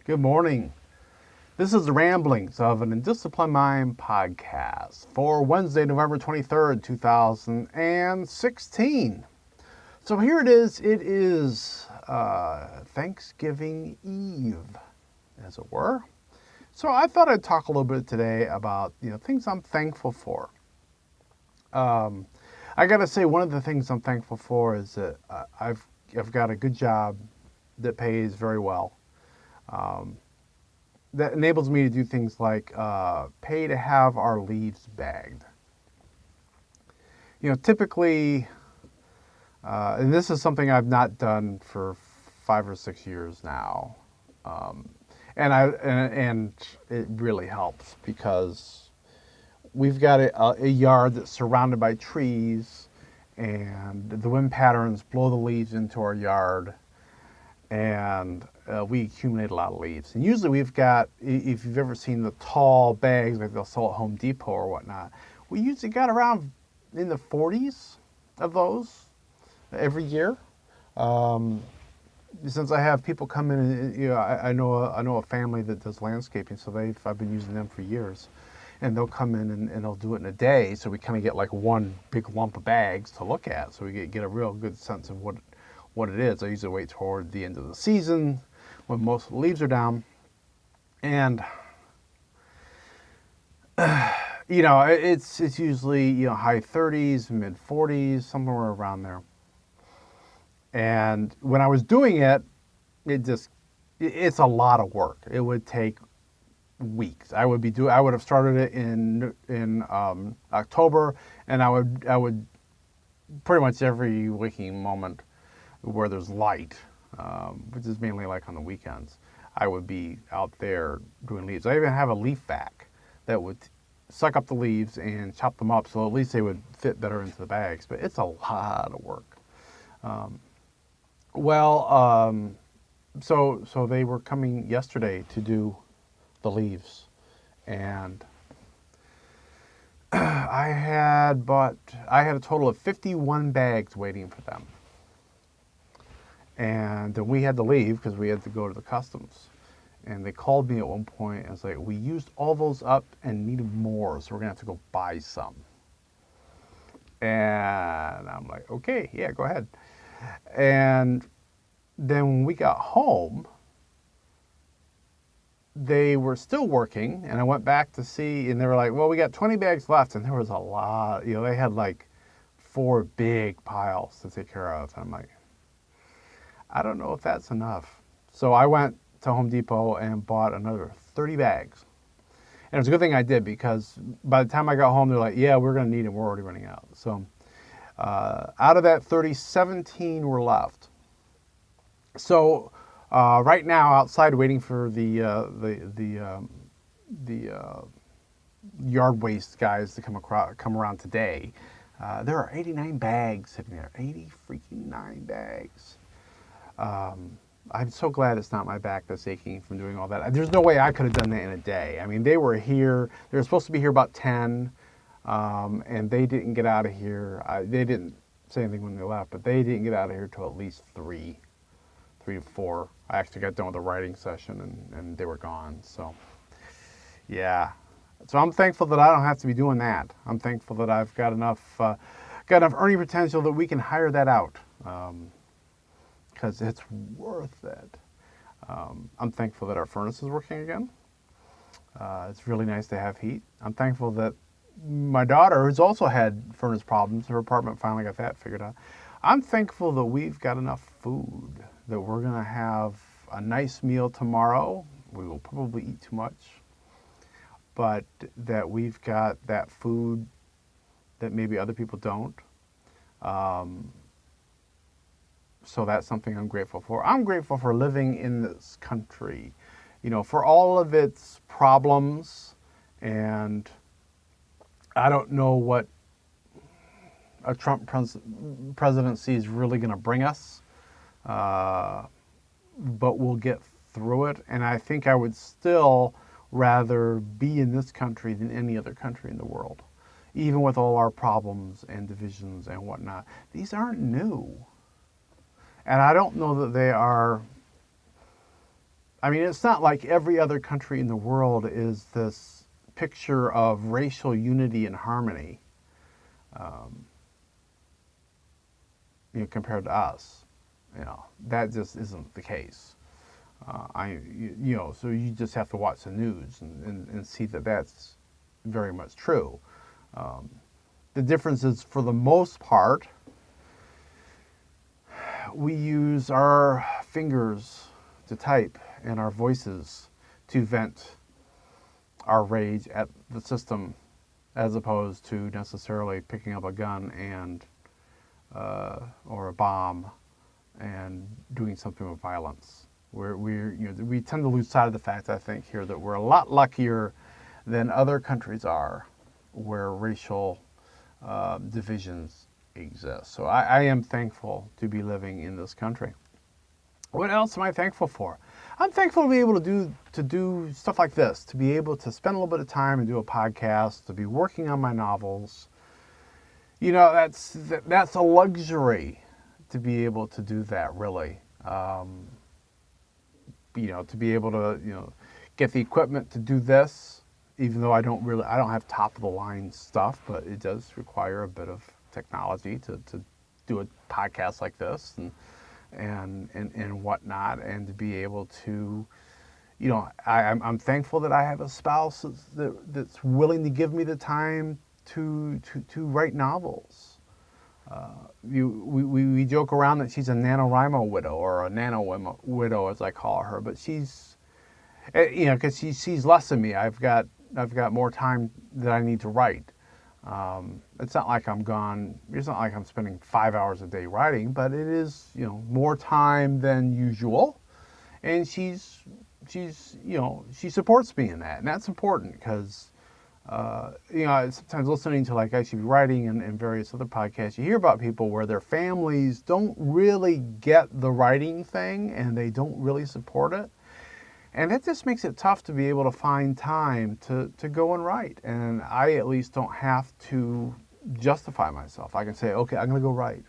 Good morning. This is the Ramblings of an Indisciplined Mind podcast for Wednesday, November 23rd, 2016. So here it is. It is Thanksgiving Eve, as it were. So I thought I'd talk a little bit today about things I'm thankful for. I got to say, one of the things I'm thankful for is that I've got a good job that pays very well. That enables me to do things like pay to have our leaves bagged. Typically, and this is something I've not done for 5 or 6 years now, and it really helps because we've got a yard that's surrounded by trees, and the wind patterns blow the leaves into our yard, and we accumulate a lot of leaves. And usually we've got, if you've ever seen the tall bags like they'll sell at Home Depot or whatnot, we usually got around in the 40s of those every year. Since I have people come in, and, I know a family that does landscaping, so I've been using them for years. And they'll come in and they'll do it in a day, so we kind of get like one big lump of bags to look at, so we get a real good sense of what it is. I usually wait toward the end of the season when most of the leaves are down. And, it's usually, high 30s, mid 40s, somewhere around there. And when I was doing it, it's a lot of work. It would take weeks. I would have started it in October, and I would pretty much every waking moment where there's light, which is mainly like on the weekends, I would be out there doing leaves. I even have a leaf vac that would suck up the leaves and chop them up, so at least they would fit better into the bags. But it's a lot of work. So they were coming yesterday to do the leaves, and I had a total of 51 bags waiting for them. And then we had to leave because we had to go to the customs. And they called me at one point and was like, we used all those up and needed more, so we're going to have to go buy some. And I'm like, okay, yeah, go ahead. And then when we got home, they were still working, and I went back to see, and they were like, well, we got 20 bags left, and there was a lot. They had like 4 big piles to take care of. And I'm like, I don't know if that's enough. So I went to Home Depot and bought another 30 bags. And it was a good thing I did, because by the time I got home, they're like, yeah, we're going to need them. We're already running out. So out of that 30, 17 were left. So right now, outside waiting for the yard waste guys to come around today, there are 89 bags sitting there. 80 freaking 9 bags. I'm so glad it's not my back that's aching from doing all that. There's no way I could have done that in a day. I mean, they were here. They were supposed to be here about 10, and they didn't get out of here. They didn't say anything when they left, but they didn't get out of here till at least 3 to 4. I actually got done with the writing session, and they were gone. So, yeah. So I'm thankful that I don't have to be doing that. I'm thankful that I've got enough earning potential that we can hire that out. Because it's worth it. I'm thankful that our furnace is working again. It's really nice to have heat. I'm thankful that my daughter, who's also had furnace problems, her apartment finally got that figured out. I'm thankful that we've got enough food, that we're going to have a nice meal tomorrow. We will probably eat too much, but that we've got that food that maybe other people don't. So that's something I'm grateful for. I'm grateful for living in this country, for all of its problems. And I don't know what a Trump presidency is really going to bring us, but we'll get through it. And I think I would still rather be in this country than any other country in the world, even with all our problems and divisions and whatnot. These aren't new. And I don't know that they are I mean, it's not like every other country in the world is this picture of racial unity and harmony, compared to us. That just isn't the case. So you just have to watch the news and see that that's very much true. The difference is, for the most part, we use our fingers to type and our voices to vent our rage at the system, as opposed to necessarily picking up a gun and or a bomb and doing something with violence. We tend to lose sight of the fact, I think, here, that we're a lot luckier than other countries are where racial divisions exist. So I am thankful to be living in this country. What else am I thankful for? I'm thankful to be able to do stuff like this, to be able to spend a little bit of time and do a podcast, to be working on my novels. That's a luxury, to be able to do that, really. To be able to, get the equipment to do this, even though I don't have top of the line stuff, but it does require a bit of technology to do a podcast like this and whatnot, and to be able to, I'm thankful that I have a spouse that's willing to give me the time to write novels. We joke around that she's a NaNoWriMo widow, or a nano widow, as I call her, but she's, because she sees less of me. I've got more time that I need to write. It's not like I'm gone. It's not like I'm spending 5 hours a day writing, but it is, more time than usual. And she supports me in that, and that's important, because sometimes listening to, like, I Should Be Writing and various other podcasts, you hear about people where their families don't really get the writing thing and they don't really support it. And that just makes it tough to be able to find time to go and write. And I at least don't have to justify myself. I can say, okay, I'm going to go write.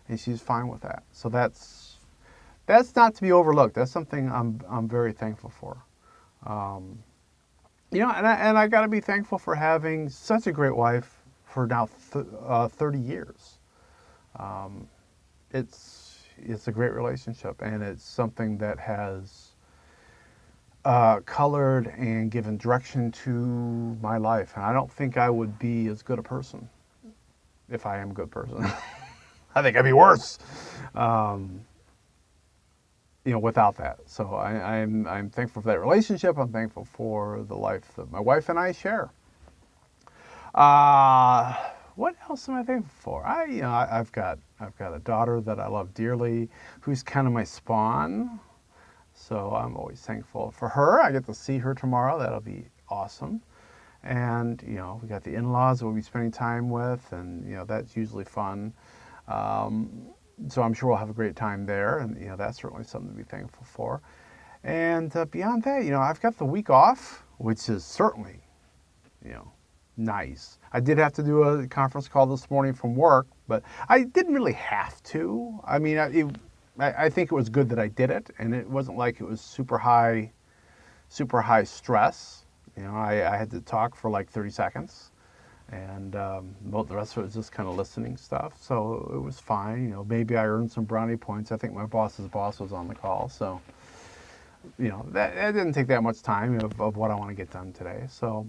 And she's fine with that. So that's not to be overlooked. That's something I'm very thankful for. And I got to be thankful for having such a great wife for now 30 years. It's a great relationship, and it's something that has colored and given direction to my life. And I don't think I would be as good a person if I am a good person. I think I'd be worse, without that. So I'm thankful for that relationship. I'm thankful for the life that my wife and I share. What else am I thankful for? I've got a daughter that I love dearly, who's kind of my spawn. So I'm always thankful for her. I get to see her tomorrow. That'll be awesome. And, we got the in-laws that we'll be spending time with, and, that's usually fun. So I'm sure we'll have a great time there, and, that's certainly something to be thankful for. And beyond that, I've got the week off, which is certainly, nice. I did have to do a conference call this morning from work, but I didn't really have to. I mean, I think it was good that I did it, and it wasn't like it was super high stress. I had to talk for like 30 seconds, and the rest of it was just kind of listening stuff. So it was fine. Maybe I earned some brownie points. I think my boss's boss was on the call, so that didn't take that much time of what I want to get done today. So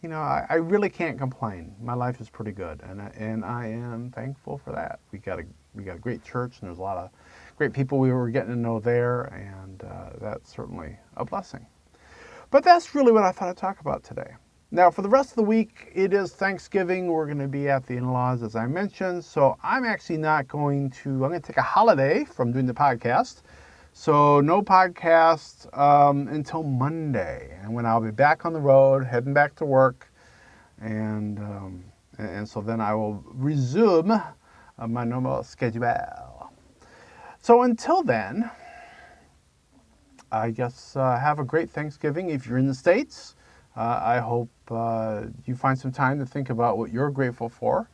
I really can't complain. My life is pretty good, and I am thankful for that. We got a great church, and there's a lot of great people we were getting to know there, and that's certainly a blessing. But that's really what I thought I'd talk about today. Now, for the rest of the week, it is Thanksgiving. We're going to be at the in-laws, as I mentioned, so I'm actually not going to. I'm going to take a holiday from doing the podcast. So no podcast until Monday, and when I'll be back on the road, heading back to work, and so then I will resume my normal schedule. So until then, I guess have a great Thanksgiving if you're in the States. I hope you find some time to think about what you're grateful for.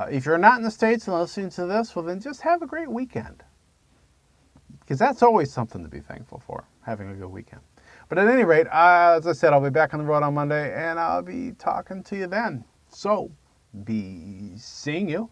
If you're not in the States and listening to this, well, then just have a great weekend. because that's always something to be thankful for, having a good weekend. But at any rate, as I said, I'll be back on the road on Monday, and I'll be talking to you then. So, be seeing you